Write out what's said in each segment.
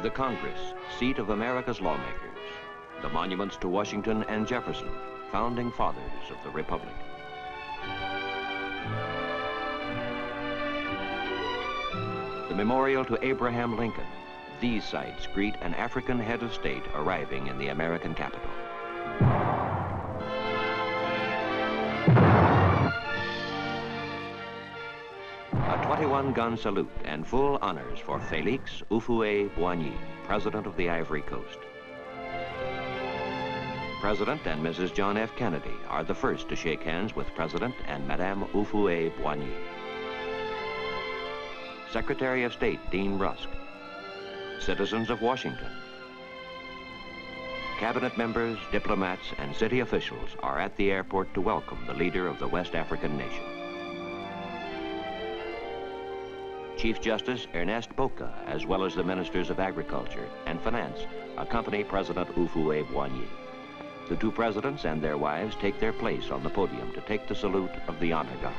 The Congress, seat of America's lawmakers. The monuments to Washington and Jefferson, founding fathers of the Republic. The memorial to Abraham Lincoln. These sites greet an African head of state arriving in the American capital. A 21-gun salute and full honors for Félix Houphouët-Boigny, President of the Ivory Coast. President and Mrs. John F. Kennedy are the first to shake hands with President and Madame Houphouët-Boigny. Secretary of State Dean Rusk. Citizens of Washington. Cabinet members, diplomats, and city officials are at the airport to welcome the leader of the West African nation. Chief Justice Ernest Boca, as well as the ministers of Agriculture and Finance, accompany President Houphouët-Boigny. The two presidents and their wives take their place on the podium to take the salute of the honor guard.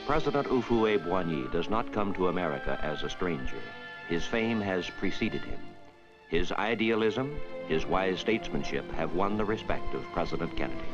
President Houphouët-Boigny does not come to America as a stranger. His fame has preceded him. His idealism, his wise statesmanship have won the respect of President Kennedy.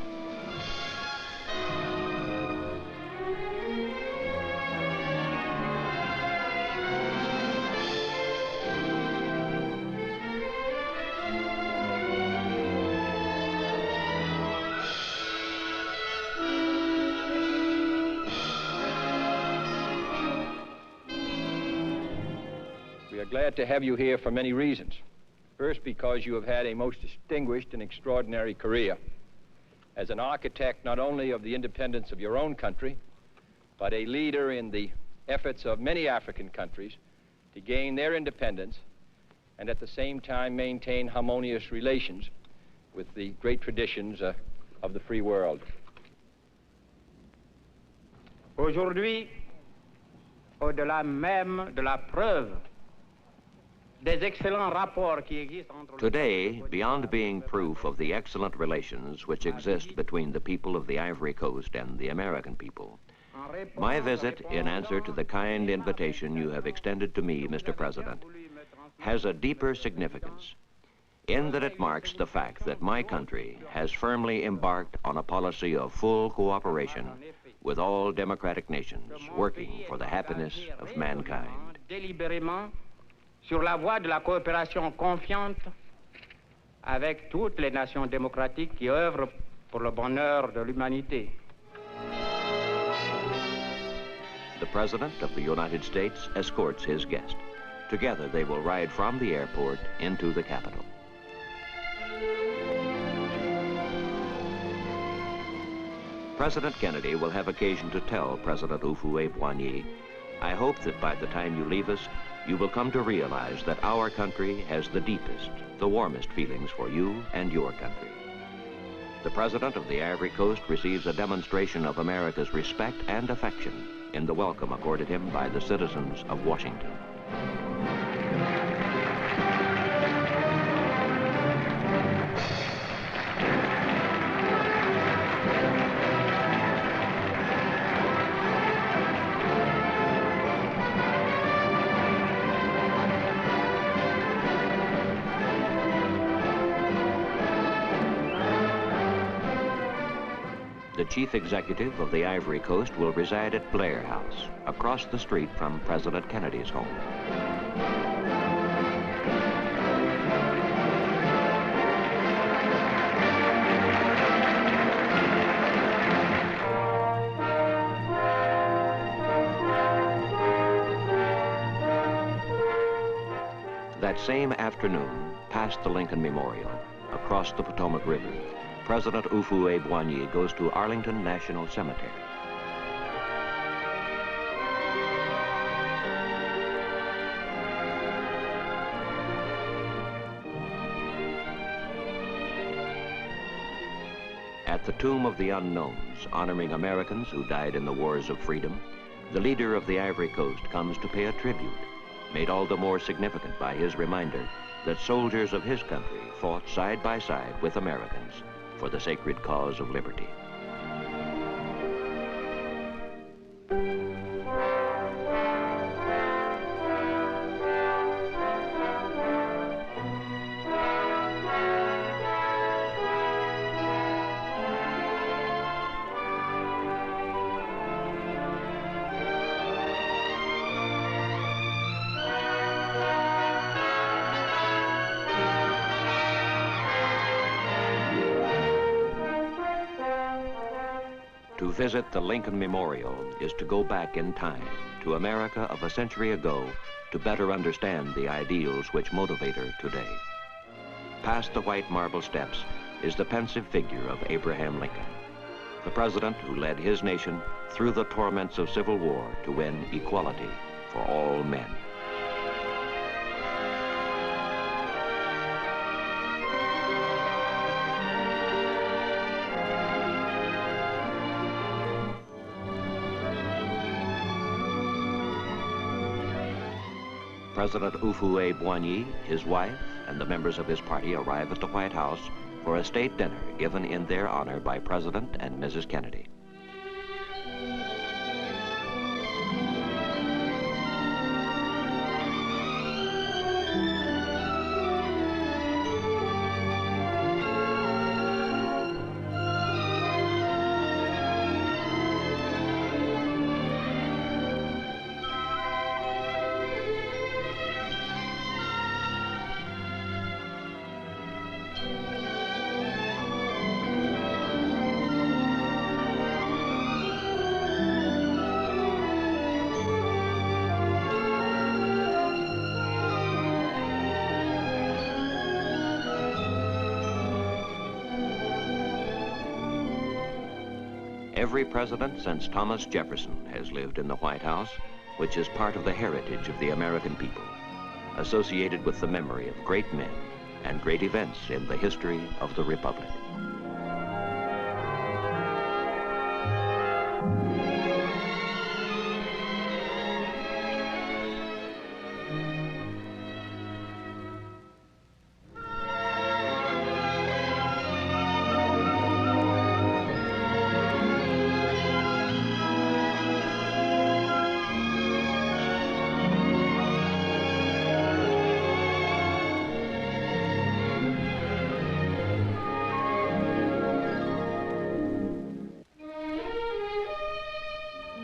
We are glad to have you here for many reasons. First, because you have had a most distinguished and extraordinary career as an architect not only of the independence of your own country, but a leader in the efforts of many African countries to gain their independence and at the same time maintain harmonious relations with the great traditions of the free world. Aujourd'hui, au-delà même de la preuve des excellents rapports qui existent entre... Today, beyond being proof of the excellent relations which exist between the people of the Ivory Coast and the American people, my visit, in answer to the kind invitation you have extended to me, Mr. President, has a deeper significance in that it marks the fact that my country has firmly embarked on a policy of full cooperation with all democratic nations working for the happiness of mankind. Délibérément sur la voie de la coopération confiante avec toutes les nations démocratiques qui œuvrent pour le bonheur de l'humanité. The President of the United States escorts his guest. Together they will ride from the airport into the Capitol. President Kennedy will have occasion to tell President Houphouët-Boigny, "I hope that by the time you leave us, you will come to realize that our country has the deepest, the warmest feelings for you and your country." The President of the Ivory Coast receives a demonstration of America's respect and affection in the welcome accorded him by the citizens of Washington. The chief executive of the Ivory Coast will reside at Blair House, across the street from President Kennedy's home. That same afternoon, past the Lincoln Memorial, across the Potomac River, President Houphouët-Boigny goes to Arlington National Cemetery. At the Tomb of the Unknowns, honoring Americans who died in the wars of freedom, the leader of the Ivory Coast comes to pay a tribute, made all the more significant by his reminder that soldiers of his country fought side by side with Americans for the sacred cause of liberty. To visit the Lincoln Memorial is to go back in time to America of a century ago to better understand the ideals which motivate her today. Past the white marble steps is the pensive figure of Abraham Lincoln, the president who led his nation through the torments of civil war to win equality for all men. President Houphouët-Boigny, his wife, and the members of his party arrive at the White House for a state dinner given in their honor by President and Mrs. Kennedy. Every president since Thomas Jefferson has lived in the White House, which is part of the heritage of the American people, associated with the memory of great men and great events in the history of the Republic.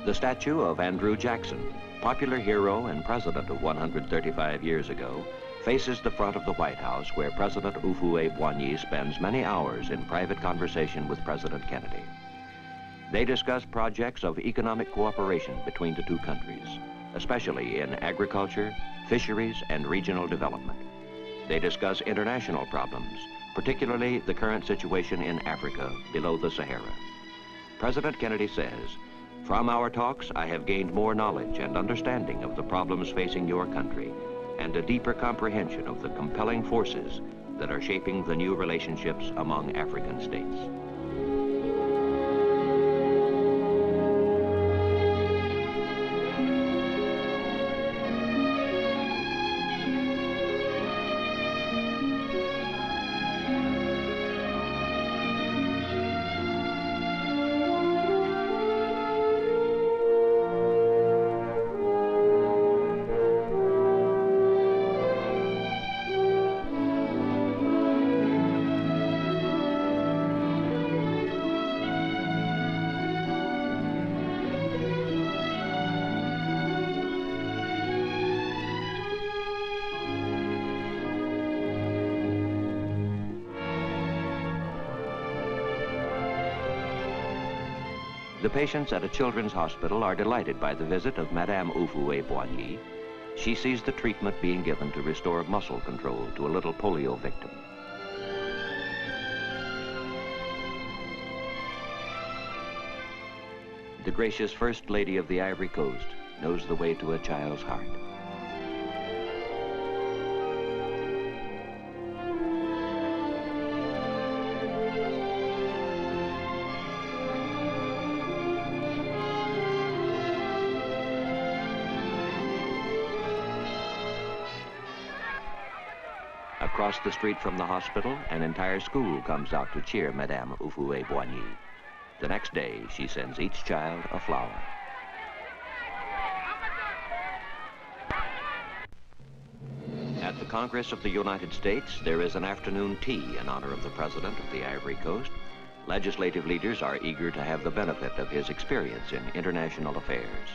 The statue of Andrew Jackson, popular hero and president of 135 years ago, faces the front of the White House where President Houphouët-Boigny spends many hours in private conversation with President Kennedy. They discuss projects of economic cooperation between the two countries, especially in agriculture, fisheries, and regional development. They discuss international problems, particularly the current situation in Africa below the Sahara. President Kennedy says, "From our talks, I have gained more knowledge and understanding of the problems facing your country and a deeper comprehension of the compelling forces that are shaping the new relationships among African states." The patients at a children's hospital are delighted by the visit of Madame Houphouët-Boigny. She sees the treatment being given to restore muscle control to a little polio victim. The gracious First Lady of the Ivory Coast knows the way to a child's heart. Across the street from the hospital, an entire school comes out to cheer Madame Houphouët-Boigny. The next day, she sends each child a flower. At the Congress of the United States, there is an afternoon tea in honor of the President of the Ivory Coast. Legislative leaders are eager to have the benefit of his experience in international affairs.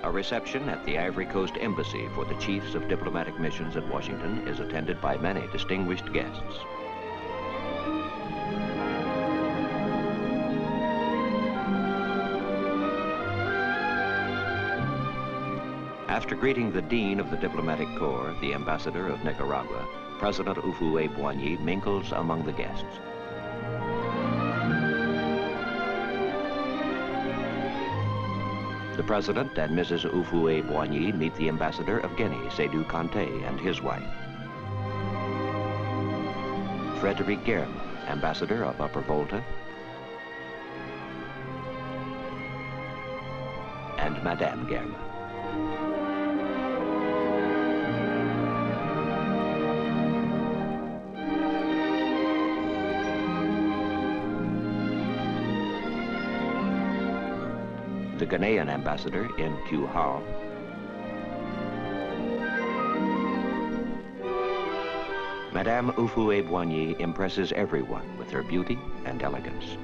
A reception at the Ivory Coast Embassy for the chiefs of diplomatic missions at Washington is attended by many distinguished guests. After greeting the Dean of the Diplomatic Corps, the Ambassador of Nicaragua, President Houphouët-Boigny mingles among the guests. The President and Mrs. Houphouët-Boigny meet the Ambassador of Guinea, Seydou Kanté, and his wife. Frédéric Guerme, Ambassador of Upper Volta, and Madame Guerme. The Ghanaian ambassador in Hao. Madame Houphouët-Boigny impresses everyone with her beauty and elegance.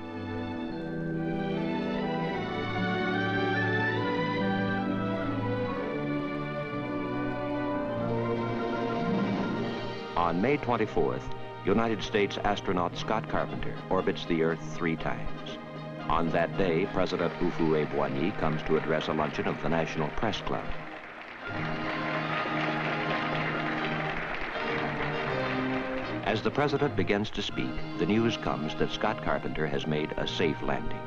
On May 24th, United States astronaut Scott Carpenter orbits the Earth 3 times. On that day, President Houphouët-Boigny comes to address a luncheon of the National Press Club. As the president begins to speak, the news comes that Scott Carpenter has made a safe landing.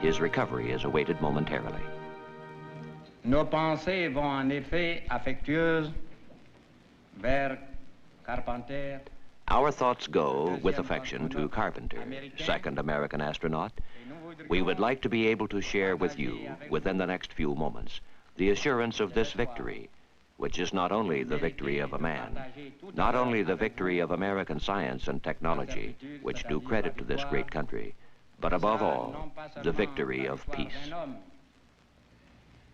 His recovery is awaited momentarily. Nos pensées vont en effet affectueuses vers Carpenter. Our thoughts go with affection to Carpenter, second American astronaut. We would like to be able to share with you, within the next few moments, the assurance of this victory, which is not only the victory of a man, not only the victory of American science and technology, which do credit to this great country, but above all, the victory of peace.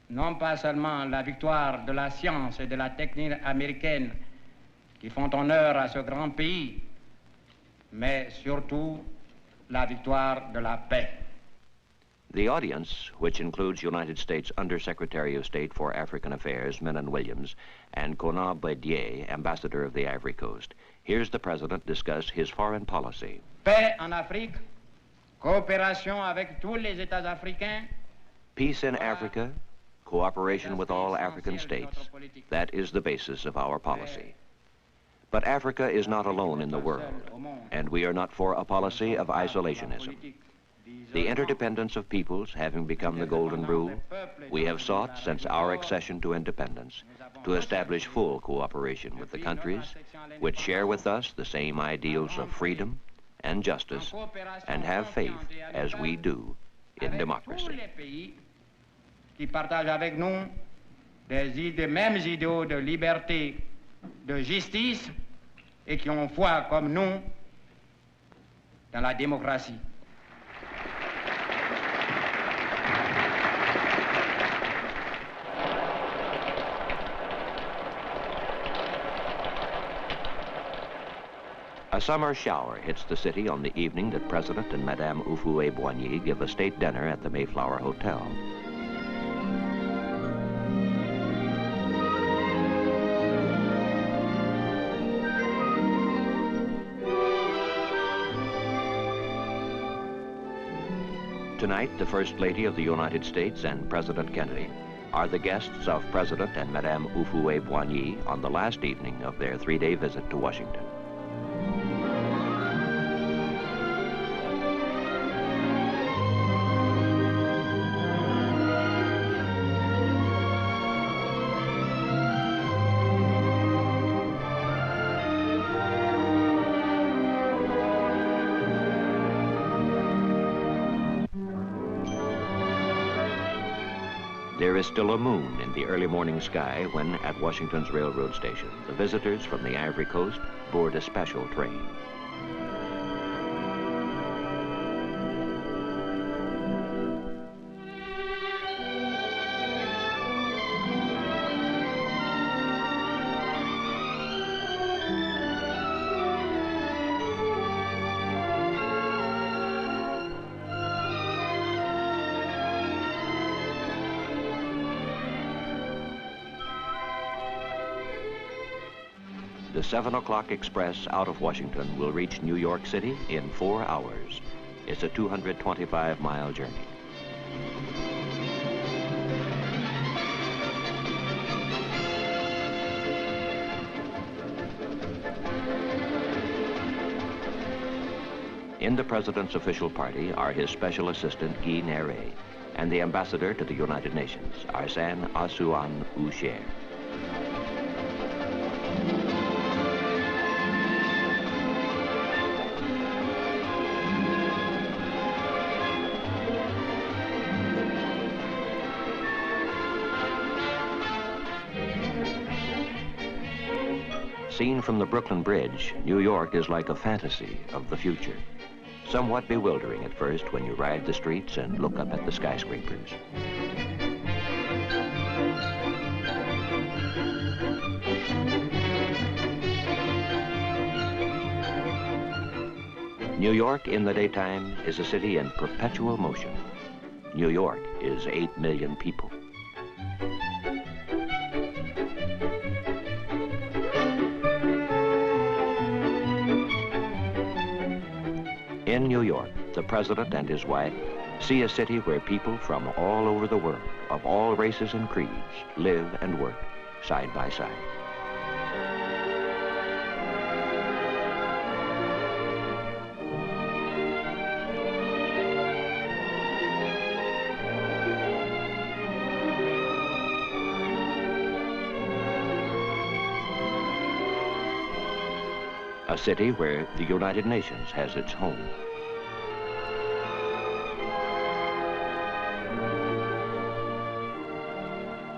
Non pas seulement la victoire de la science et de la technique américaine qui font honneur à ce grand pays, mais surtout la victoire de la paix. The audience, which includes United States Undersecretary of State for African Affairs, Menon Williams, and Conan Bédier, Ambassador of the Ivory Coast, hears the President discuss his foreign policy. Paix en Afrique, coopération avec tous les États africains. Peace in Africa, cooperation with all African states, that is the basis of our policy. But Africa is not alone in the world, and we are not for a policy of isolationism. The interdependence of peoples having become the golden rule, we have sought, since our accession to independence, to establish full cooperation with the countries which share with us the same ideals of freedom and justice and have faith, as we do, in democracy. Qui partagent avec nous des mêmes idéaux de liberté, de justice, et qui ont foi comme nous dans la démocratie. A summer shower hits the city on the evening that President and Madame Houphouët-Boigny give a state dinner at the Mayflower Hotel. Tonight, the First Lady of the United States and President Kennedy are the guests of President and Madame Houphouët-Boigny on the last evening of their 3-day visit to Washington. There is still a moon in the early morning sky when, at Washington's railroad station, the visitors from the Ivory Coast board a special train. The 7 o'clock express out of Washington will reach New York City in 4 hours. It's a 225-mile journey. In the President's official party are his special assistant, Guy Narrated, and the ambassador to the United Nations, Arsène Asuan Oucher. Seen from the Brooklyn Bridge, New York is like a fantasy of the future. Somewhat bewildering at first when you ride the streets and look up at the skyscrapers. New York in the daytime is a city in perpetual motion. New York is 8 million people. In New York, the President and his wife see a city where people from all over the world, of all races and creeds, live and work side by side. A city where the United Nations has its home.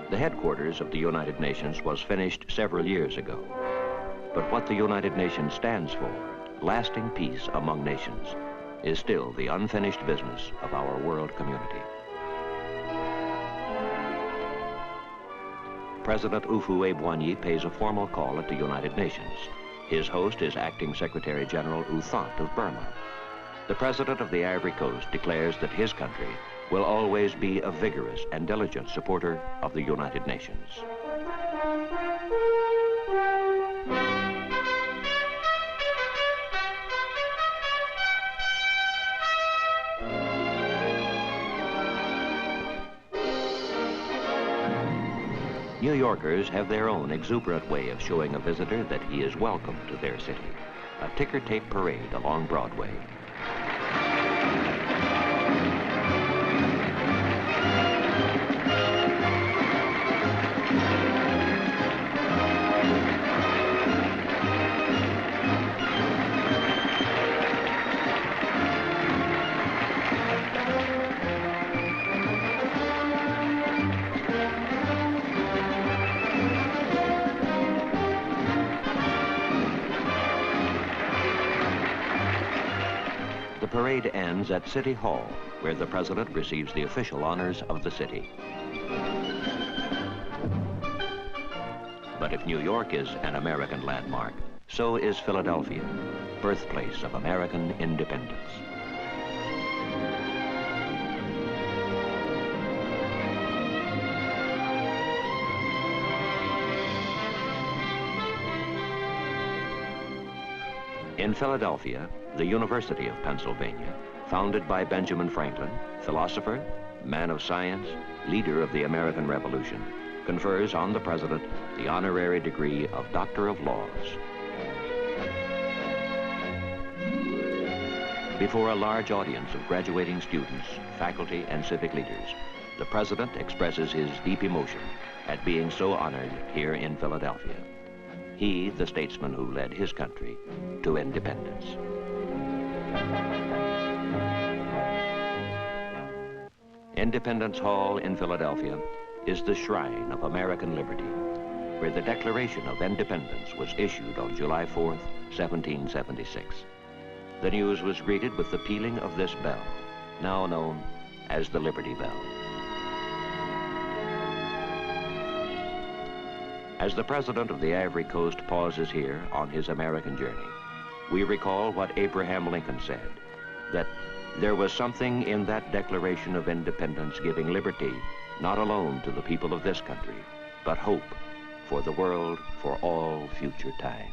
The headquarters of the United Nations was finished several years ago. But what the United Nations stands for, lasting peace among nations, is still the unfinished business of our world community. President Houphouët-Boigny pays a formal call at the United Nations. His host is Acting Secretary General U Thant of Burma. The President of the Ivory Coast declares that his country will always be a vigorous and diligent supporter of the United Nations. New Yorkers have their own exuberant way of showing a visitor that he is welcome to their city. A ticker tape parade along Broadway. The parade ends at City Hall, where the President receives the official honors of the city. But if New York is an American landmark, so is Philadelphia, birthplace of American independence. In Philadelphia, the University of Pennsylvania, founded by Benjamin Franklin, philosopher, man of science, leader of the American Revolution, confers on the President the honorary degree of Doctor of Laws. Before a large audience of graduating students, faculty, and civic leaders, the President expresses his deep emotion at being so honored here in Philadelphia. He, the statesman who led his country to independence. Independence Hall in Philadelphia is the shrine of American liberty, where the Declaration of Independence was issued on July 4th, 1776. The news was greeted with the pealing of this bell, now known as the Liberty Bell. As the President of the Ivory Coast pauses here on his American journey, we recall what Abraham Lincoln said, that there was something in that Declaration of Independence giving liberty not alone to the people of this country, but hope for the world for all future time.